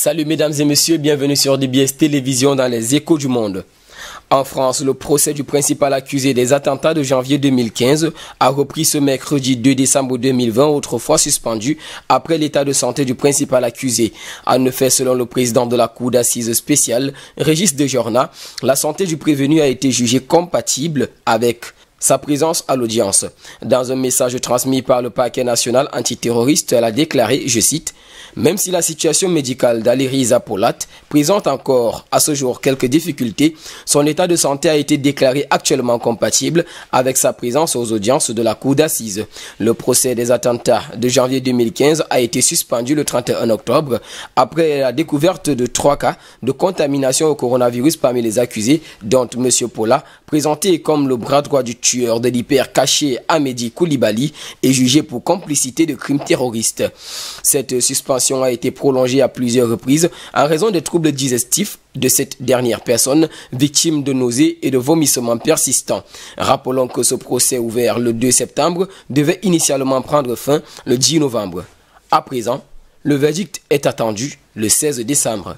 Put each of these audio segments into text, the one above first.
Salut mesdames et messieurs, bienvenue sur DBS Télévision dans les échos du monde. En France, le procès du principal accusé des attentats de janvier 2015 a repris ce mercredi 2 décembre 2020, autrefois suspendu après l'état de santé du principal accusé. En effet, selon le président de la cour d'assises spéciale, Régis Dejorna, la santé du prévenu a été jugée compatible avec sa présence à l'audience. Dans un message transmis par le parquet national antiterroriste, elle a déclaré, je cite, « Même si la situation médicale d'Aly Polat présente encore à ce jour quelques difficultés, son état de santé a été déclaré actuellement compatible avec sa présence aux audiences de la cour d'assises. » Le procès des attentats de janvier 2015 a été suspendu le 31 octobre après la découverte de 3 cas de contamination au coronavirus parmi les accusés, dont M. Polat, présenté comme le bras droit du tueur de l'hyper caché Amédi Koulibaly, est jugé pour complicité de crimes terroristes. Cette suspension a été prolongée à plusieurs reprises en raison des troubles digestifs de cette dernière personne, victime de nausées et de vomissements persistants. Rappelons que ce procès ouvert le 2 septembre devait initialement prendre fin le 10 novembre. À présent, le verdict est attendu le 16 décembre.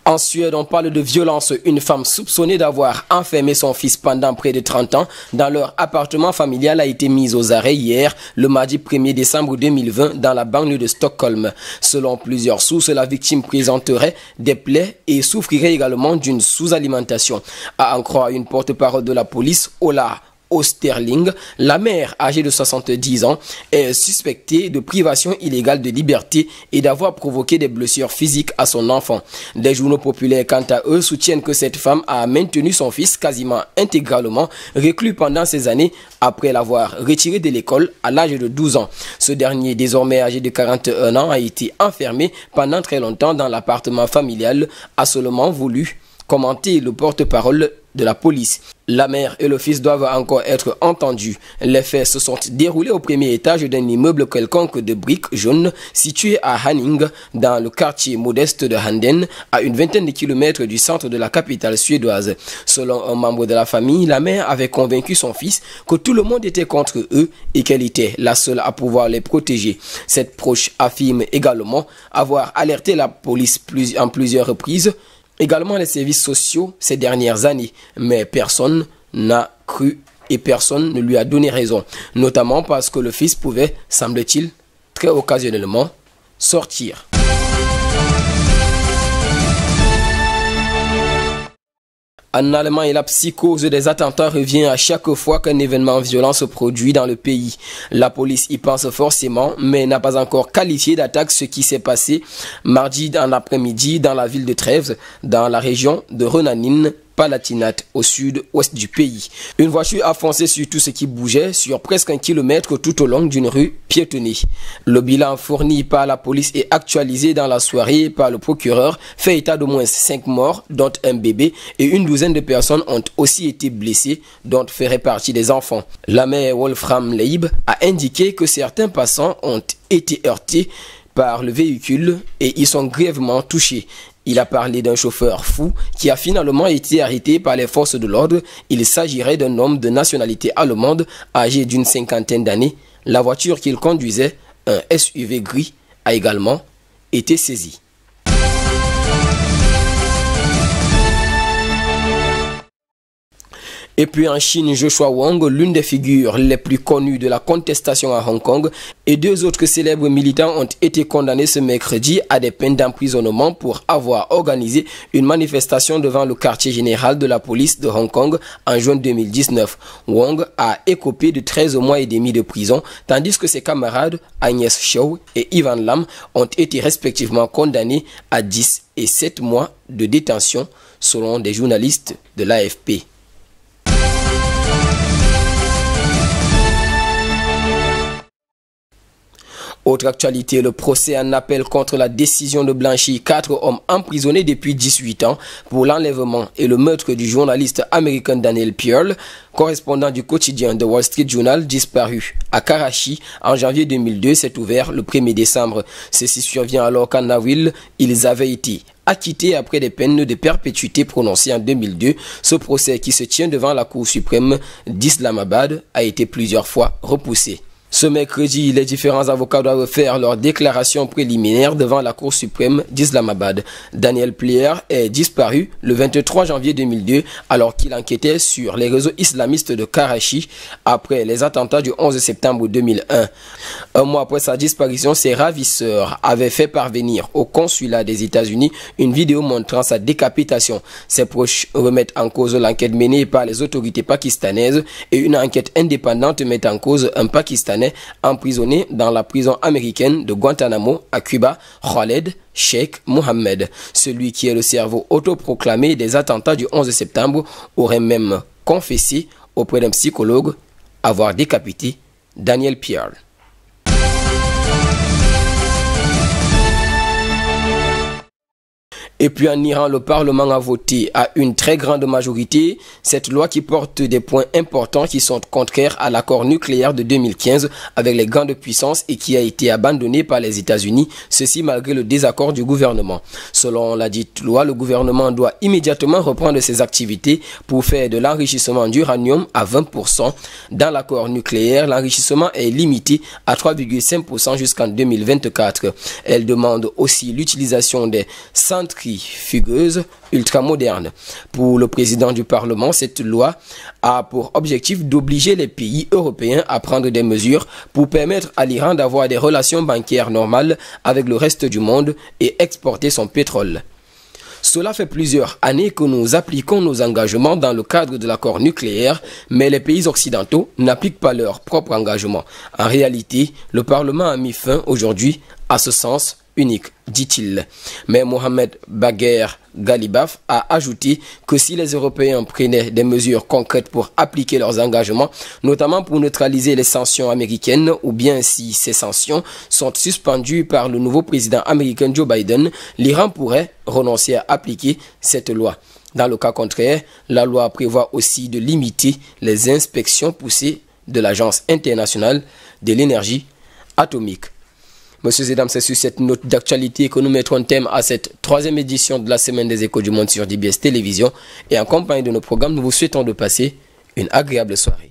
En Suède, on parle de violence. Une femme soupçonnée d'avoir enfermé son fils pendant près de 30 ans dans leur appartement familial a été mise aux arrêts hier, le mardi 1er décembre 2020, dans la banlieue de Stockholm. Selon plusieurs sources, la victime présenterait des plaies et souffrirait également d'une sous-alimentation. À en croire une porte-parole de la police, Ola Osterling, la mère âgée de 70 ans est suspectée de privation illégale de liberté et d'avoir provoqué des blessures physiques à son enfant. Des journaux populaires, quant à eux, soutiennent que cette femme a maintenu son fils quasiment intégralement reclus pendant ces années après l'avoir retiré de l'école à l'âge de 12 ans. Ce dernier, désormais âgé de 41 ans, a été enfermé pendant très longtemps dans l'appartement familial, a seulement voulu commenter le porte-parole de la police. La mère et le fils doivent encore être entendus. Les faits se sont déroulés au premier étage d'un immeuble quelconque de briques jaunes situé à Haninge, dans le quartier modeste de Handen, à une vingtaine de kilomètres du centre de la capitale suédoise. Selon un membre de la famille, la mère avait convaincu son fils que tout le monde était contre eux et qu'elle était la seule à pouvoir les protéger. Cette proche affirme également avoir alerté la police en plusieurs reprises, également les services sociaux ces dernières années, mais personne n'a cru et personne ne lui a donné raison, notamment parce que le fils pouvait, semble-t-il, très occasionnellement sortir. En Allemagne, la psychose des attentats revient à chaque fois qu'un événement violent se produit dans le pays. La police y pense forcément, mais n'a pas encore qualifié d'attaque ce qui s'est passé mardi dans l'après-midi dans la ville de Trèves, dans la région de Rhénanie-Palatinat, au sud-ouest du pays. Une voiture a foncé sur tout ce qui bougeait sur presque 1 kilomètre tout au long d'une rue piétonnée. Le bilan fourni par la police et actualisé dans la soirée par le procureur fait état d'au moins 5 morts, dont un bébé, et une douzaine de personnes ont aussi été blessées, dont feraient partie des enfants. La maire Wolfram Leib a indiqué que certains passants ont été heurtés par le véhicule et y sont grièvement touchés. Il a parlé d'un chauffeur fou qui a finalement été arrêté par les forces de l'ordre. Il s'agirait d'un homme de nationalité allemande âgé d'une 50aine d'années. La voiture qu'il conduisait, un SUV gris, a également été saisie. Et puis en Chine, Joshua Wong, l'une des figures les plus connues de la contestation à Hong Kong, et 2 autres célèbres militants ont été condamnés ce mercredi à des peines d'emprisonnement pour avoir organisé une manifestation devant le quartier général de la police de Hong Kong en juin 2019. Wong a écopé de 13 mois et demi de prison, tandis que ses camarades Agnès Chow et Ivan Lam ont été respectivement condamnés à 10 et 7 mois de détention, selon des journalistes de l'AFP. Autre actualité, le procès en appel contre la décision de blanchir 4 hommes emprisonnés depuis 18 ans pour l'enlèvement et le meurtre du journaliste américain Daniel Pearl, correspondant du quotidien The Wall Street Journal, disparu à Karachi en janvier 2002, s'est ouvert le 1er décembre. Ceci survient alors qu'en avril, ils avaient été acquittés après des peines de perpétuité prononcées en 2002. Ce procès qui se tient devant la Cour suprême d'Islamabad a été plusieurs fois repoussé. Ce mercredi, les différents avocats doivent faire leur déclaration préliminaire devant la Cour suprême d'Islamabad. Daniel Pleer est disparu le 23 janvier 2002 alors qu'il enquêtait sur les réseaux islamistes de Karachi après les attentats du 11 septembre 2001. Un mois après sa disparition, ses ravisseurs avaient fait parvenir au consulat des États-Unis une vidéo montrant sa décapitation. Ses proches remettent en cause l'enquête menée par les autorités pakistanaises et une enquête indépendante met en cause un Pakistanais emprisonné dans la prison américaine de Guantanamo à Cuba, Khaled Sheikh Mohammed. Celui qui est le cerveau autoproclamé des attentats du 11 septembre aurait même confessé auprès d'un psychologue avoir décapité Daniel Pleer. Et puis en Iran, le Parlement a voté à une très grande majorité cette loi qui porte des points importants qui sont contraires à l'accord nucléaire de 2015 avec les grandes puissances et qui a été abandonné par les États-Unis, ceci malgré le désaccord du gouvernement. Selon la dite loi, le gouvernement doit immédiatement reprendre ses activités pour faire de l'enrichissement d'uranium à 20%. Dans l'accord nucléaire, l'enrichissement est limité à 3,5% jusqu'en 2024. Elle demande aussi l'utilisation des centrales fugueuse ultramoderne. Pour le président du Parlement, cette loi a pour objectif d'obliger les pays européens à prendre des mesures pour permettre à l'Iran d'avoir des relations bancaires normales avec le reste du monde et exporter son pétrole. Cela fait plusieurs années que nous appliquons nos engagements dans le cadre de l'accord nucléaire, mais les pays occidentaux n'appliquent pas leurs propres engagements. En réalité, le Parlement a mis fin aujourd'hui à ce sens unique, dit-il. Mais Mohamed Bagher Ghalibaf a ajouté que si les Européens prenaient des mesures concrètes pour appliquer leurs engagements, notamment pour neutraliser les sanctions américaines, ou bien si ces sanctions sont suspendues par le nouveau président américain Joe Biden, l'Iran pourrait renoncer à appliquer cette loi. Dans le cas contraire, la loi prévoit aussi de limiter les inspections poussées de l'Agence internationale de l'énergie atomique. Messieurs et dames, c'est sur cette note d'actualité que nous mettrons thème à cette troisième édition de la Semaine des Échos du Monde sur DBS Télévision. Et en compagnie de nos programmes, nous vous souhaitons de passer une agréable soirée.